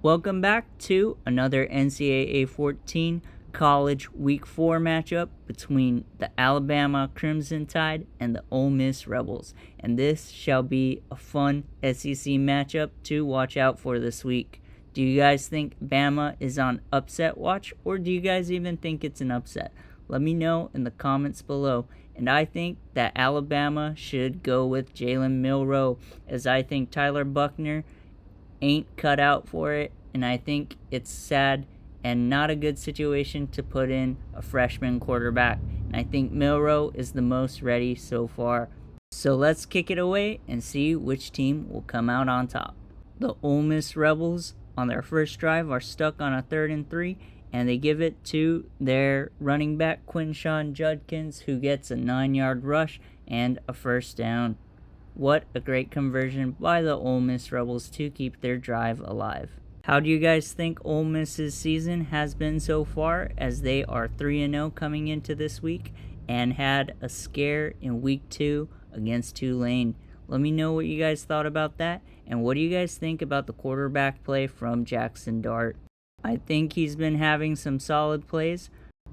Welcome back to another NCAA 14 College Week 4 matchup between the Alabama Crimson Tide and the Ole Miss Rebels. And this shall be a fun SEC matchup to watch out for this week. Do you guys think Bama is on upset watch, or do you guys even think it's an upset? Let me know in the comments below. And I think that Alabama should go with Jalen Milroe, as I think Tyler Buchner ain't cut out for it, and I think it's sad and not a good situation to put in a freshman quarterback. And I think Milroe is the most ready so far. So let's kick it away and see which team will come out on top. The Ole Miss Rebels on their first drive are stuck on a 3rd and 3, and they give it to their running back Quinshawn Judkins, who gets a 9-yard rush and a first down. What a great conversion by the Ole Miss Rebels to keep their drive alive. How do you guys think Ole Miss's season has been so far, as they are 3-0 coming into this week and had a scare in week 2 against Tulane? Let me know what you guys thought about that, and what do you guys think about the quarterback play from Jackson Dart? I think he's been having some solid plays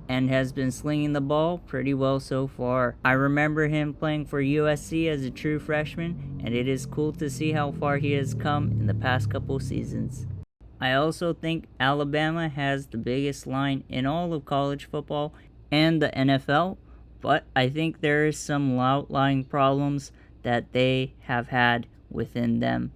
and has been slinging the ball pretty well so far. I remember him playing for USC as a true freshman, and it is cool to see how far he has come in the past couple seasons. I also think Alabama has the biggest line in all of college football and the NFL, but I think there is some outlying problems that they have had within them.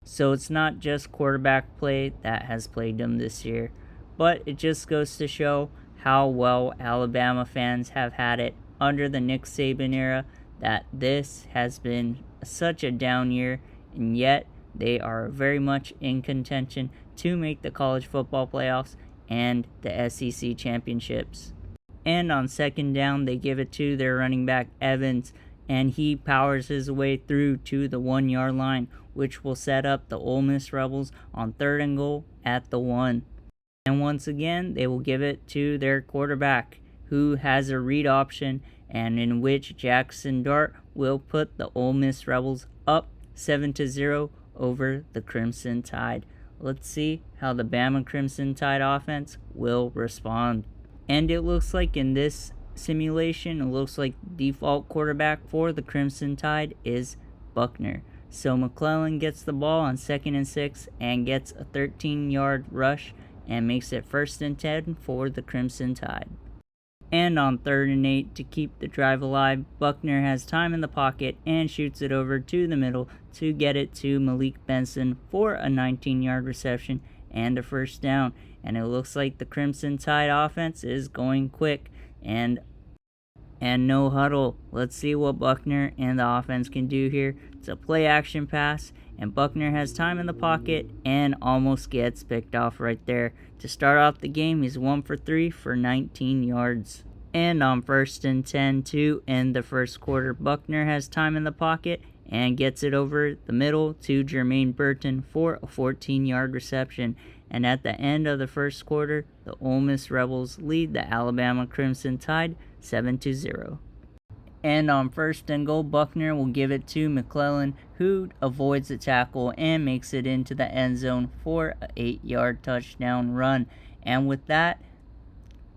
So it's not just quarterback play that has plagued them this year, but it just goes to show how well Alabama fans have had it under the Nick Saban era, that this has been such a down year, and yet they are very much in contention to make the college football playoffs and the SEC championships. And on second down, they give it to their running back Evans, and he powers his way through to the 1-yard line, which will set up the Ole Miss Rebels on 3rd and goal at the 1. And once again, they will give it to their quarterback, who has a read option, and in which Jackson Dart will put the Ole Miss Rebels up 7-0 over the Crimson Tide. Let's see how the Bama Crimson Tide offense will respond. And it looks like in this simulation, it looks like the default quarterback for the Crimson Tide is Buchner. So McClellan gets the ball on 2nd and 6 and gets a 13-yard rush and makes it 1st and 10 for the Crimson Tide. And on 3rd and 8, to keep the drive alive, Buchner has time in the pocket and shoots it over to the middle to get it to Malik Benson for a 19-yard reception and a first down. And it looks like the Crimson Tide offense is going quick and no huddle. Let's see what Buchner and the offense can do here. It's a play action pass, and Buchner has time in the pocket and almost gets picked off right there. To start off the game, he's 1 for 3 for 19 yards. And on 1st and 10 to end the first quarter, Buchner has time in the pocket and gets it over the middle to Jermaine Burton for a 14-yard reception. And at the end of the first quarter, the Ole Miss Rebels lead the Alabama Crimson Tide 7-0. And on 1st and goal, Buchner will give it to McClellan, who avoids the tackle and makes it into the end zone for an 8-yard touchdown run. And with that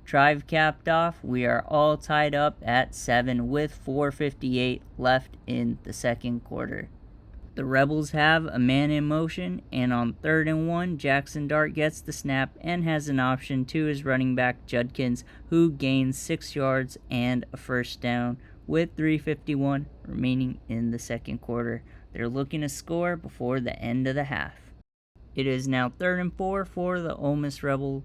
drive capped off, we are all tied up at 7 with 4:58 left in the second quarter. The Rebels have a man in motion, and on 3rd and 1, Jackson Dart gets the snap and has an option to his running back Judkins, who gains 6 yards and a first down with 3:51 remaining in the second quarter. They're looking to score before the end of the half. It is now 3rd and 4 for the Ole Miss Rebel.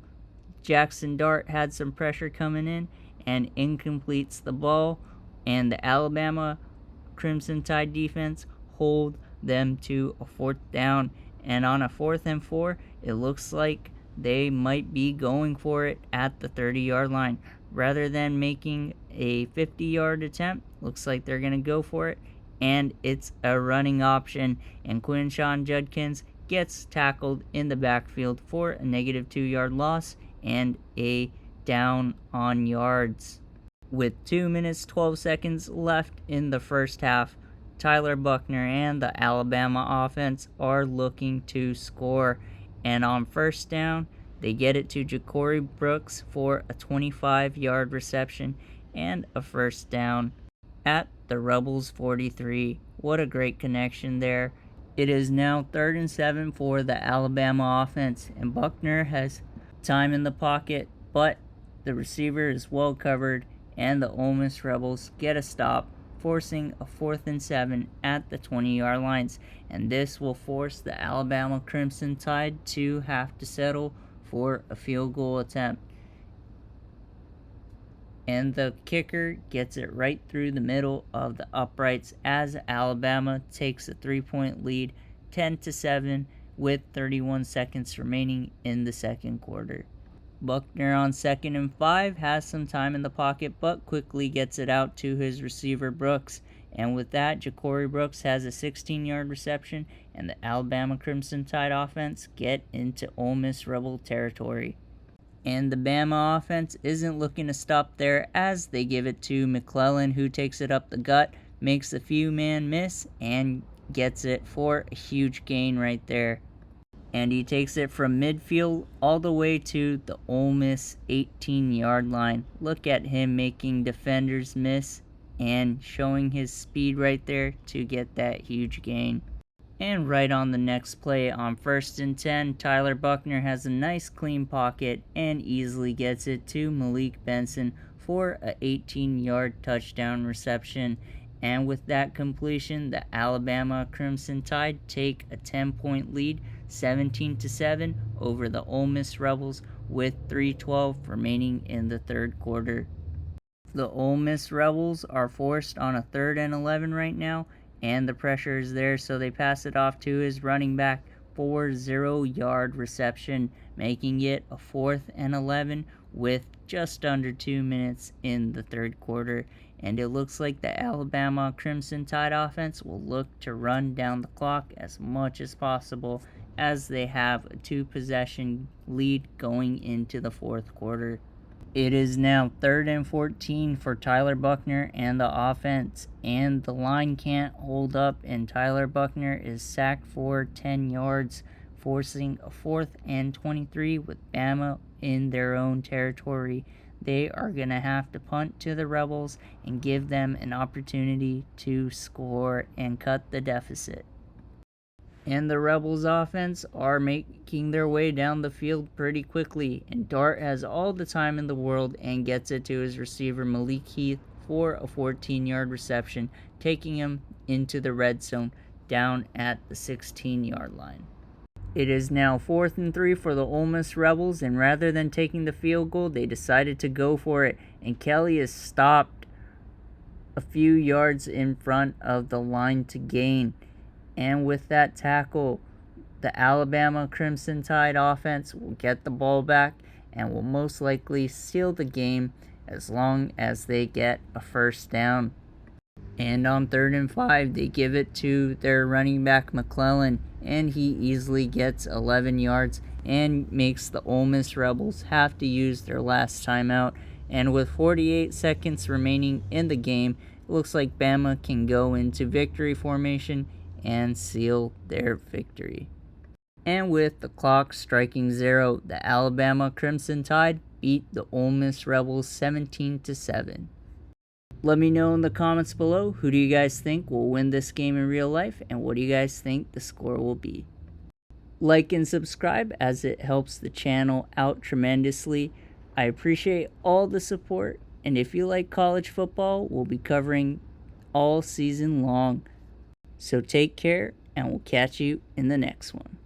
Jackson Dart had some pressure coming in and incompletes the ball, and the Alabama Crimson Tide defense hold them to a 4th down. And on a 4th and 4, it looks like they might be going for it at the 30-yard line. Rather than making a 50-yard attempt, looks like they're going to go for it, and it's a running option, and Quinshawn Judkins gets tackled in the backfield for a negative 2-yard loss and a down on yards. With 2 minutes 12 seconds left in the first half, Tyler Buchner and the Alabama offense are looking to score, And on first down, they get it to Ja'Cory Brooks for a 25-yard reception and a first down at the Rebels 43. What a great connection there. It is now 3rd and 7 for the Alabama offense, and Buckner has time in the pocket, but the receiver is well covered, and the Ole Miss Rebels get a stop, forcing a 4th and 7 at the 20-yard lines, and this will force the Alabama Crimson Tide to have to settle for a field goal attempt. And the kicker gets it right through the middle of the uprights as Alabama takes a 3-point lead, 10-7, with 31 seconds remaining in the second quarter. Buckner on 2nd and 5 has some time in the pocket, but quickly gets it out to his receiver Brooks. And with that, Ja'Cory Brooks has a 16-yard reception, and the Alabama Crimson Tide offense get into Ole Miss Rebel territory. And the Bama offense isn't looking to stop there as they give it to McClellan, who takes it up the gut, makes a few man miss, and gets it for a huge gain right there. And he takes it from midfield all the way to the Ole Miss 18-yard line. Look at him making defenders miss and showing his speed right there to get that huge gain. And right on the next play, on 1st and 10, Tyler Buckner has a nice clean pocket and easily gets it to Malik Benson for a 18-yard touchdown reception. And with that completion, the Alabama Crimson Tide take a 10-point lead, 17-7, over the Ole Miss Rebels with 3:12 remaining in the third quarter. The Ole Miss Rebels are forced on a 3rd and 11 right now, and the pressure is there, so they pass it off to his running back for 0-yard reception, making it a 4th and 11 with just under 2 minutes in the third quarter. And it looks like the Alabama Crimson Tide offense will look to run down the clock as much as possible as they have a 2-possession lead going into the fourth quarter. It is now 3rd and 14 for Tyler Buckner and the offense, and the line can't hold up, and Tyler Buckner is sacked for 10 yards, forcing a 4th and 23 with Bama in their own territory. They are going to have to punt to the Rebels and give them an opportunity to score and cut the deficit. And the Rebels offense are making their way down the field pretty quickly, and Dart has all the time in the world and gets it to his receiver Malik Heath for a 14-yard reception, taking him into the red zone down at the 16-yard line. It is now 4th and 3 for the Ole Miss Rebels, and rather than taking the field goal, they decided to go for it, and Kelly is stopped a few yards in front of the line to gain. And with that tackle, the Alabama Crimson Tide offense will get the ball back and will most likely seal the game as long as they get a first down. And on 3rd and 5, they give it to their running back McClellan, and he easily gets 11 yards and makes the Ole Miss Rebels have to use their last timeout. And with 48 seconds remaining in the game, it looks like Bama can go into victory formation and seal their victory. And with the clock striking 0, the Alabama Crimson Tide beat the Ole Miss Rebels 17-7. Let me know in the comments below, who do you guys think will win this game in real life, and what do you guys think the score will be? Like and subscribe as it helps the channel out tremendously. I appreciate all the support, and if you like college football, we'll be covering all season long. So take care, and we'll catch you in the next one.